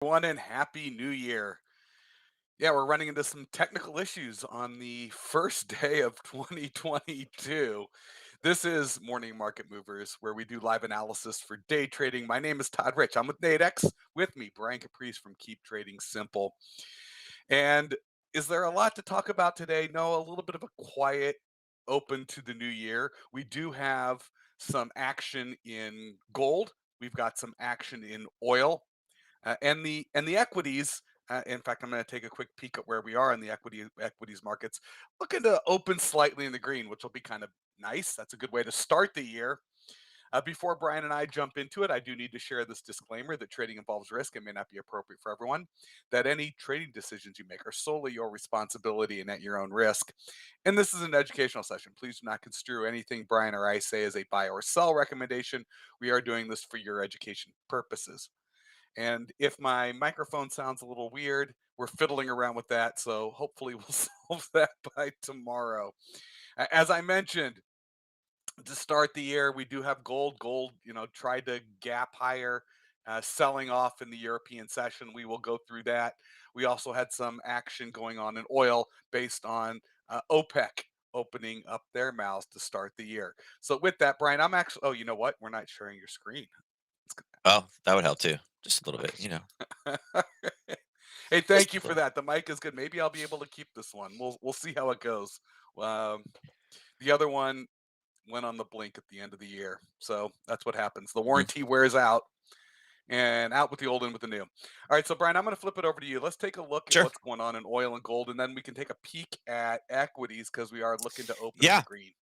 Everyone and happy new year. Yeah, we're running into some technical issues on the first day of 2022. This is Morning Market Movers, where we do live analysis for day trading. My name is Todd Rich. I'm with Nadex. With me, Brian Caprice from Keep Trading Simple. And is there a lot to talk about today? No, a little bit of a quiet open to the new year. We do have some action in gold. We've got some action in oil and the equities. In fact, I'm going to take a quick peek at where we are in the equities markets. Looking to open slightly in the green, which will be kind of nice. That's a good way to start the year. Before Brian and I jump into it, I do need to share this disclaimer that trading involves risk and may not be appropriate for everyone. That any trading decisions you make are solely your responsibility and at your own risk. And this is an educational session. Please do not construe anything Brian or I say as a buy or sell recommendation. We are doing this for your education purposes. And if my microphone sounds a little weird, we're fiddling around with that. So hopefully we'll solve that by tomorrow. As I mentioned, to start the year, we do have gold. Gold, tried to gap higher, selling off in the European session. We will go through that. We also had some action going on in oil based on OPEC opening up their mouths to start the year. So with that, Brian, I'm actually, oh, you know what? We're not sharing your screen. Oh, that would help too. Just a little bit, Hey, just thank you a for little. that. The mic is good. Maybe I'll be able to keep this one. We'll see how it goes. Um, the other one went on the blink at the end of the year, so that's what happens. The Mhm. warranty wears out, and out with the old, in with the new. All right, so Brian, I'm going to flip it over to you. Let's take a look at Sure. what's going on in oil and gold, and then we can take a peek at equities because we are looking to open in the Yeah. green.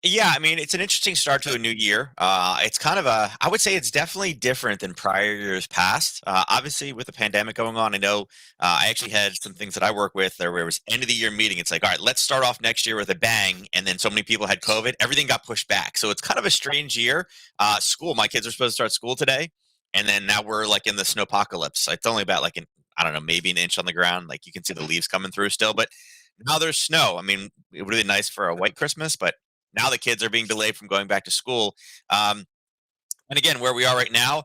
Yeah, I mean, it's an interesting start to a new year. It's kind of I would say it's definitely different than prior years past. Obviously, with the pandemic going on, I know I actually had some things that I work with there where it was end of the year meeting. It's like, all right, let's start off next year with a bang. And then so many people had COVID, everything got pushed back. So it's kind of a strange year. School, my kids are supposed to start school today. And then now we're like in the snowpocalypse. It's only about like I don't know, maybe an inch on the ground. Like you can see the leaves coming through still, but now there's snow. I mean, it would be nice for a white Christmas, but now the kids are being delayed from going back to school. Um, and again, where we are right now,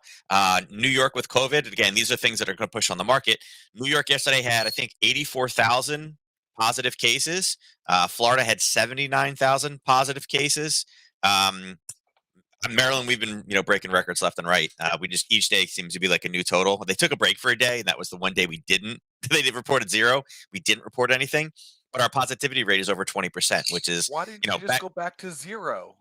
New York with COVID, again, these are things that are going to push on the market. New York yesterday had, I think, 84,000 positive cases. Florida had 79,000 positive cases. Um, Maryland, we've been breaking records left and right. We just each day seems to be like a new total. They took a break for a day, and that was the one day we didn't. They did reported zero. We didn't report anything, but our positivity rate is over 20%, which is Why didn't you just back. go back to zero?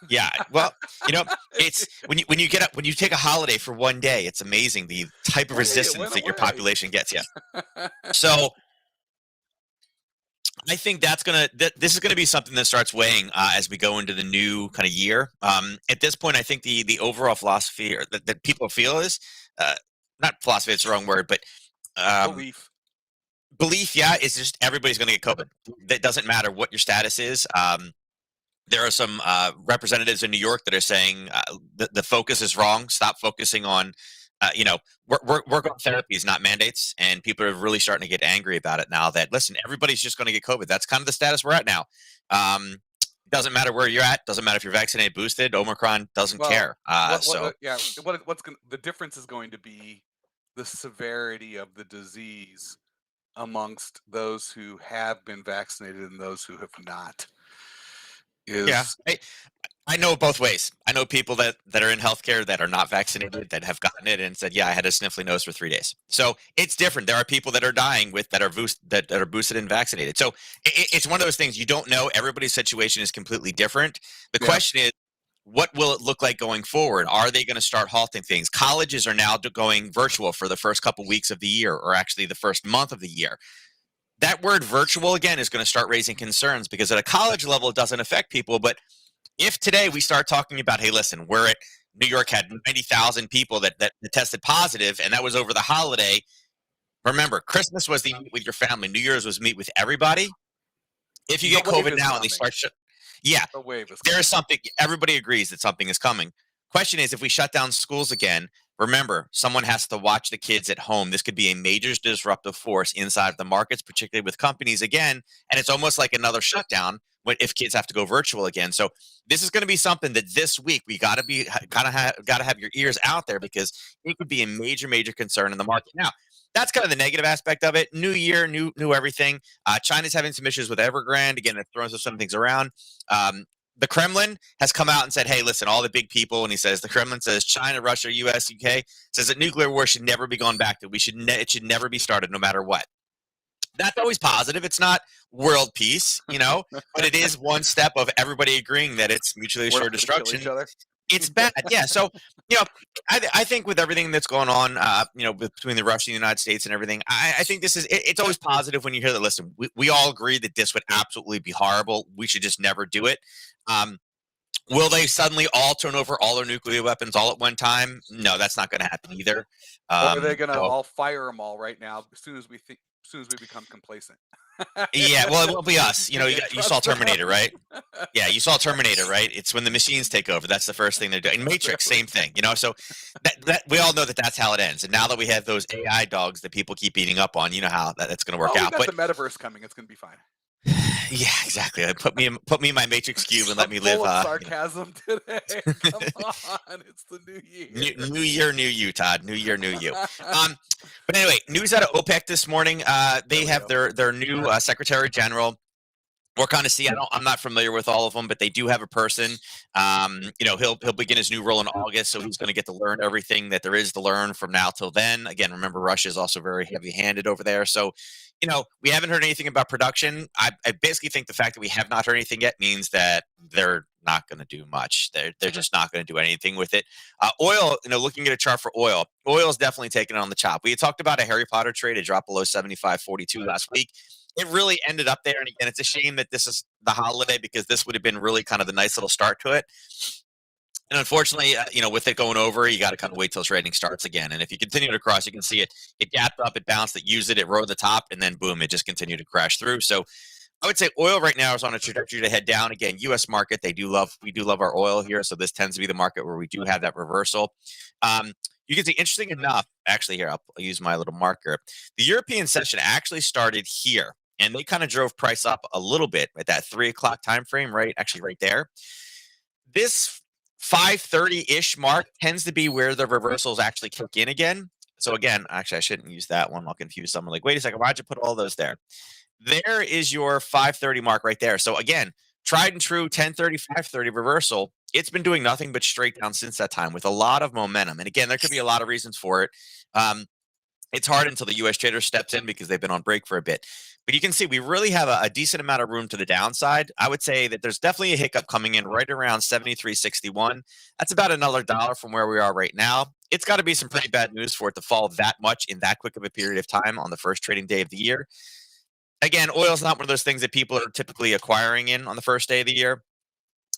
Yeah, well, you know, it's when you get up when you take a holiday for one day, it's amazing the type of Hey, it resistance went that your away. population gets. Yeah, so I think this is gonna be something that starts weighing as we go into the new kind of year. At this point, I think the overall philosophy or that people feel is uh, not philosophy; it's the wrong word, but um, Belief. belief. Yeah, is just everybody's gonna get COVID. That doesn't matter what your status is. There are some representatives in New York that are saying the focus is wrong. Stop focusing on, work on therapies, not mandates. And people are really starting to get angry about it now. That listen, everybody's just going to get COVID. That's kind of the status we're at now. Doesn't matter where you're at. Doesn't matter if you're vaccinated, boosted. Omicron doesn't Well, care. what yeah, what's going the difference is going to be the severity of the disease amongst those who have been vaccinated and those who have not. Yeah, Is I know both ways. I know people that are in healthcare that are not vaccinated that have gotten it and said, "Yeah, I had a sniffly nose for 3 days." So it's different. There are people that are dying with that are boosted and vaccinated. So it's one of those things you don't know. Everybody's situation is completely different. The yeah. question is, what will it look like going forward? Are they going to start halting things? Colleges are now going virtual for the first couple weeks of the year, or actually the first month of the year. That word virtual again is going to start raising concerns because at a college level it doesn't affect people, but if today we start talking about, hey, listen, we're at New York had 90,000 people that tested positive, and that was over the holiday. Remember, Christmas was the meet with your family. New Year's was meet with everybody. If you The get wave COVID is now and they coming. start, yeah, The wave is there is coming. something. Everybody agrees that something is coming. Question is, if we shut down schools again, remember, someone has to watch the kids at home. This could be a major disruptive force inside of the markets, particularly with companies again. And it's almost like another shutdown if kids have to go virtual again. So this is going to be something that this week we got to have your ears out there, because it could be a major concern in the market. Now, that's kind of the negative aspect of it. New year, new everything. China's having some issues with Evergrande. Again, it throws some things around. Um, the Kremlin has come out and said, hey, listen, all the big people, and he says, the Kremlin says China, Russia, US, UK, says that nuclear war should never be gone back to. It should never be started, no matter what. That's always positive. It's not world peace, but it is one step of everybody agreeing that it's mutually We're assured not going to kill each destruction. other. It's bad. Yeah. So, you know, I think with everything that's going on, between the Russia and the United States and everything, I think it's always positive when you hear that. Listen, we all agree that this would absolutely be horrible. We should just never do it. Um, will they suddenly all turn over all their nuclear weapons all at one time? No, that's not going to happen either. Or are they going to So all fire them all right now as soon as we become complacent? yeah, well, it won't be us. We can't You saw trust them. Terminator, right? Yeah, you saw Terminator, right? It's when the machines take over. That's the first thing they're doing. In Matrix, Exactly. same thing. So that we all know that that's how it ends. And now that we have those AI dogs that people keep beating up on, you know how that's going to work Oh, we out. got But the metaverse coming. It's going to be fine. yeah, exactly. Put me in my Matrix cube and let I'm me live. full of sarcasm today. Come on, it's the new year. New year, new you, Todd. New year, new you. Um, but anyway, news out of OPEC this morning. There They we have go. their new Secretary General. We're kind of see. I'm not familiar with all of them, but they do have a person. He'll begin his new role in August, so he's going to get to learn everything that there is to learn from now till then. Again, remember Russia is also very heavy-handed over there, so we haven't heard anything about production. I basically think the fact that we have not heard anything yet means that they're not going to do much. They're just not going to do anything with it. Oil, looking at a chart for oil is definitely taking it on the chop. We had talked about a Harry Potter trade. It dropped below 75.42 last week. It really ended up there. And again, it's a shame that this is the holiday, because this would have been really kind of the nice little start to it. And unfortunately, with it going over, you got to kind of wait till trading starts again. And if you continue to cross, you can see it. It gapped up, it bounced, it used it, it rode the top, and then boom, it just continued to crash through. So I would say oil right now is on a trajectory to head down. Again, U.S. market, we do love our oil here. So this tends to be the market where we do have that reversal. You can see, interesting enough, actually here, I'll use my little marker. The European session actually started here, and they kind of drove price up a little bit at that 3 o'clock time frame, right? Actually, right there. This 5:30-ish mark tends to be where the reversals actually kick in again. So again, actually, I shouldn't use that one. I'll confuse someone. Like, wait a second, why'd you put all those there? There is your 5:30 mark right there. So again, tried and true 10:30, 5:30 reversal. It's been doing nothing but straight down since that time with a lot of momentum. And again, there could be a lot of reasons for it. Um, it's hard until the US trader steps in, because they've been on break for a bit. But you can see we really have a decent amount of room to the downside. I would say that there's definitely a hiccup coming in right around 73.61. That's about another dollar from where we are right now. It's got to be some pretty bad news for it to fall that much in that quick of a period of time on the first trading day of the year. Again, oil is not one of those things that people are typically acquiring in on the first day of the year.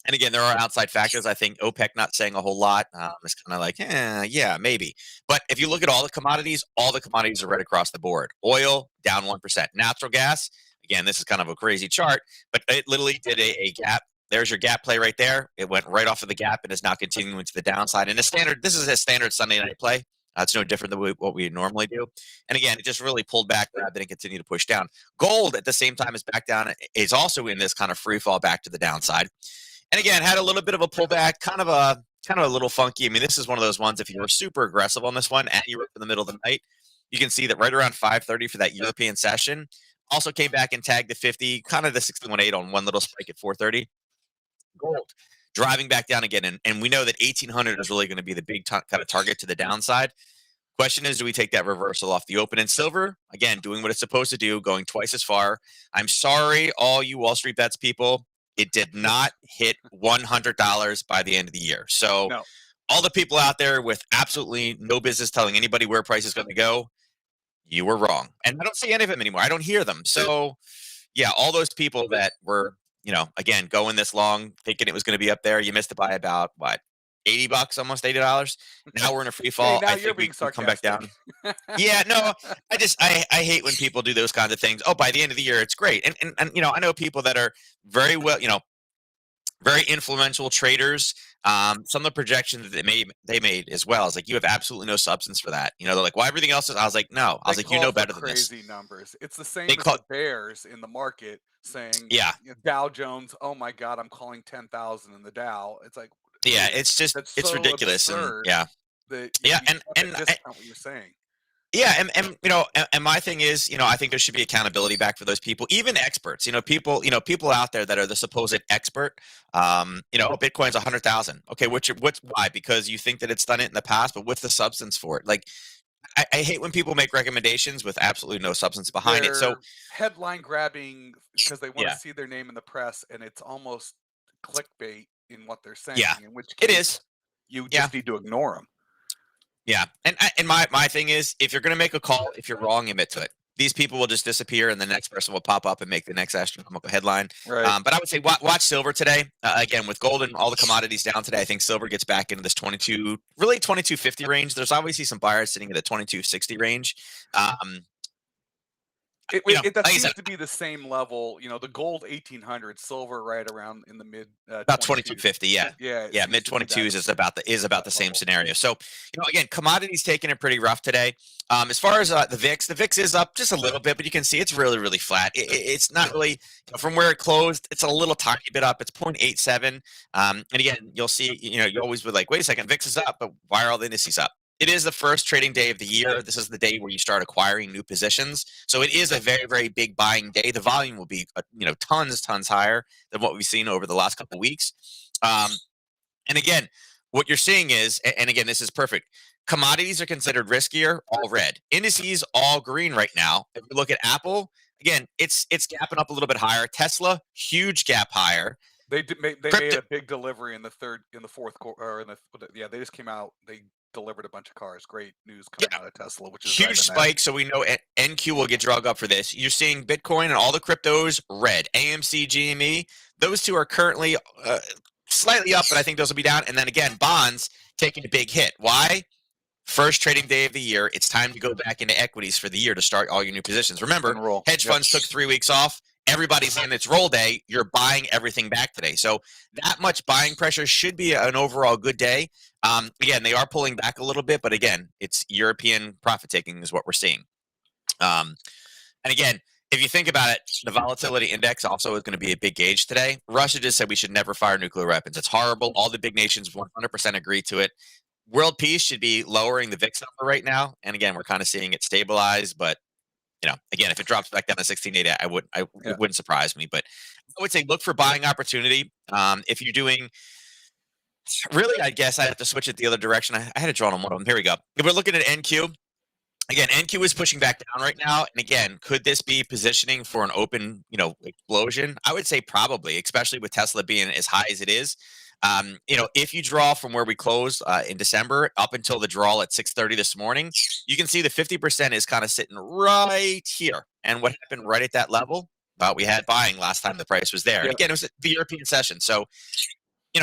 And again, there are outside factors. I think OPEC not saying a whole lot. It's kind of like, yeah, maybe. But if you look at all the commodities are right across the board. Oil down 1%. Natural gas, again, this is kind of a crazy chart, but it literally did a gap. There's your gap play right there. It went right off of the gap and is now continuing to the downside. And this is a standard Sunday night play. It's no different than what we normally do. And again, it just really pulled back, grabbed it, and continued to push down. Gold at the same time is back down, is also in this kind of free fall back to the downside. And again, had a little bit of a pullback, kind of a little funky. I mean, this is one of those ones, if you were super aggressive on this one and you were in the middle of the night, you can see that right around 5:30 for that European session. Also came back and tagged the 50, kind of the 61.8 on one little spike at 4:30. Gold driving back down again. And we know that 1800 is really going to be the big kind of target to the downside. Question is, do we take that reversal off the open? And silver, again, doing what it's supposed to do, going twice as far. I'm sorry, all you Wall Street bets people, it did not hit $100 by the end of the year. So No. all the people out there with absolutely no business telling anybody where price is going to go, you were wrong. And I don't see any of them anymore. I don't hear them. So yeah, all those people that were, again, going this long, thinking it was going to be up there, you missed it by about what? $80, almost $80. Now we're in a free Hey, fall. now I you're think being we come back sarcastic. down. Yeah, no, I hate when people do those kinds of things. Oh, by the end of the year, it's great. And I know people that are very well, very influential traders. Some of the projections that they made as well. Is like you have absolutely no substance for that. They're like, well, everything else is. I was like, no. I They was like, you call know for better than this. crazy numbers. It's the They same as call, the bears in the market saying, yeah, Dow Jones, "Oh my god, I'm calling 10,000 in the Dow." It's like, yeah. dude, It's just that's it's so ridiculous, and absurd yeah, that yeah, you have to discount what you're saying. yeah, and my thing is, I think there should be accountability back for those people, even experts. People out there that are the supposed expert. Oh, Bitcoin's 100,000. Okay, what's why? Because you think that it's done it in the past, but what's the substance for it? Like, I hate when people make recommendations with absolutely no substance behind it. So They're headline grabbing because they wanna yeah, see their name in the press, and it's almost clickbait in what they're yeah, saying, in which it case is. you Yeah, just need to ignore them. yeah, and my thing is, if you're gonna make a call, if you're wrong, admit to it. These people will just disappear, and the next person will pop up and make the next astronomical headline. Right. But I would say watch silver today. Again, with gold and all the commodities down today, I think silver gets back into this 22, really 2250 range. There's obviously some buyers sitting at the 2260 range. Um, That like I said, seems to be the same level, the gold 1800, silver right around in the mid, about 22s. 2250, yeah. Yeah, it Yeah, seems mid to be that 22s is about the same level. scenario. So, again, commodities taking it pretty rough today. As far as the VIX is up just a little bit, but you can see it's really, really flat. It's not really from where it closed. It's a little tiny bit up. It's 0.87. And again, you'll see. You always would like, wait a second, VIX is up, but why are all the indices up? It is the first trading day of the year. This is the day where you start acquiring new positions. So it is a very, very big buying day. The volume will be, tons higher than what we've seen over the last couple of weeks. Um, and again, what you're seeing is, and again, this is perfect. Commodities are considered riskier, all red. Indices, all green right now. If we look at Apple, again, it's gapping up a little bit higher. Tesla, huge gap higher. They made Crypto, a big delivery in the 4th quarter, or yeah, they just came out, they delivered a bunch of cars. Great news coming yeah, out of Tesla, which is huge driving that. spike. So we know NQ will get drug up for this. You're seeing Bitcoin and all the cryptos red. AMC, GME, those two are currently slightly up, but I think those will be down. And then again, bonds taking a big hit. Why? First trading day of the year. It's time to go back into equities for the year to start all your new positions. Remember, And roll. hedge Yep. funds took 3 weeks off. Everybody's in its roll day. You're buying everything back today. So that much buying pressure should be an overall good day. Again, they are pulling back a little bit, but again, it's European profit taking is what we're seeing. Um, and again, if you think about it, the volatility index also is going to be a big gauge today. Russia just said we should never fire nuclear weapons. It's horrible. All the big nations 100% agree to it. World peace should be lowering the VIX number right now. And again, we're kind of seeing it stabilize. But again, if it drops back down to 1680, Yeah. it wouldn't surprise me. But I would say look for buying opportunity. If you're doing really, I guess I have to switch it the other direction. I had it drawn on one of them. Here we go. If we're looking at NQ, again, NQ is pushing back down right now. And again, could this be positioning for an open, explosion? I would say probably, especially with Tesla being as high as it is. If you draw from where we closed in December up until the draw at 6:30 this morning, you can see the 50% is kind of sitting right here. And what happened right at that level? Well, we had buying last time the price was there. And Yeah. again, it was the European session. So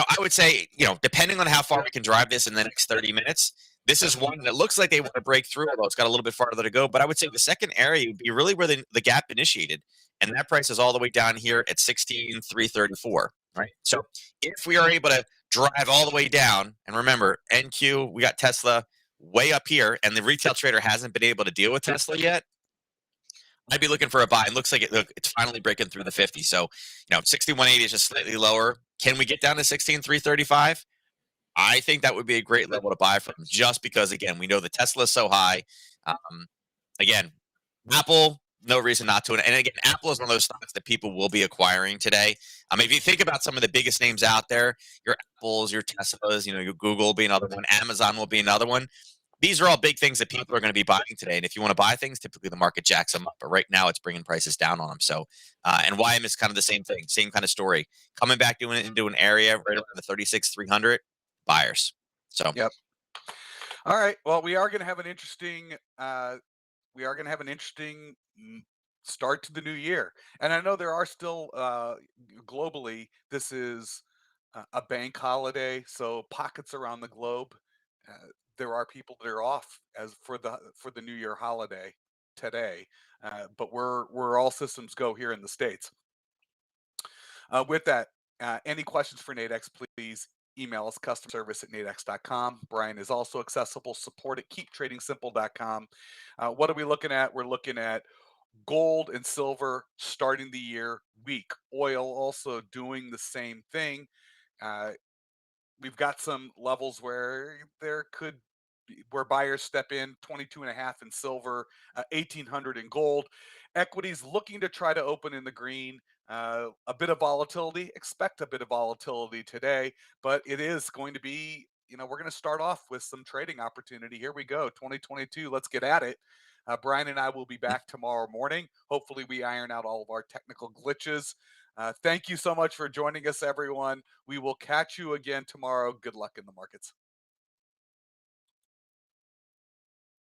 I would say, depending on how far we can drive this in the next 30 minutes, this is one that looks like they want to break through, although it's got a little bit farther to go. But I would say the second area would be really where the gap initiated. And that price is all the way down here at 16,334. Right. So if we are able to drive all the way down, and remember, NQ, we got Tesla way up here, and the retail trader hasn't been able to deal with Tesla yet. I'd be looking for a buy. It looks like it's finally breaking through the 50. So, 6180 is just slightly lower. Can we get down to 16,335? I think that would be a great level to buy from just because, again, we know the Tesla is so high. Um, again, Apple, no reason not to. And again, Apple is one of those stocks that people will be acquiring today. If you think about some of the biggest names out there, your Apples, your Teslas, your Google will be another one, Amazon will be another one. These are all big things that people are going to be buying today. And if you want to buy things, typically the market jacks them up. But right now, it's bringing prices down on them. So, and YM is kind of the same thing, same kind of story. Coming back doing it into an area right around the 36,300 buyers. So, Yep. All right. Well, we are going to have an interesting start to the new year. And I know there are still globally, this is a bank holiday, so pockets around the globe, uh, there are people that are off as for the New Year holiday today. But we're all systems go here in the states. With that. Any questions for Nadex, please email us customer service at nadex.com. Brian is also accessible, support at keeptradingsimple.com. What are we looking at? We're looking at gold and silver starting the year weak. Oil also doing the same thing. Uh, we've got some levels where there could be, where buyers step in 22 and a half in silver, 1800 in gold. Equities looking to try to open in the green. A bit of volatility, expect a bit of volatility today, but it is going to be, we're going to start off with some trading opportunity. Here we go, 2022, let's get at it. Brian and I will be back tomorrow morning. Hopefully we iron out all of our technical glitches. Thank you so much for joining us, everyone. We will catch you again tomorrow. Good luck in the markets.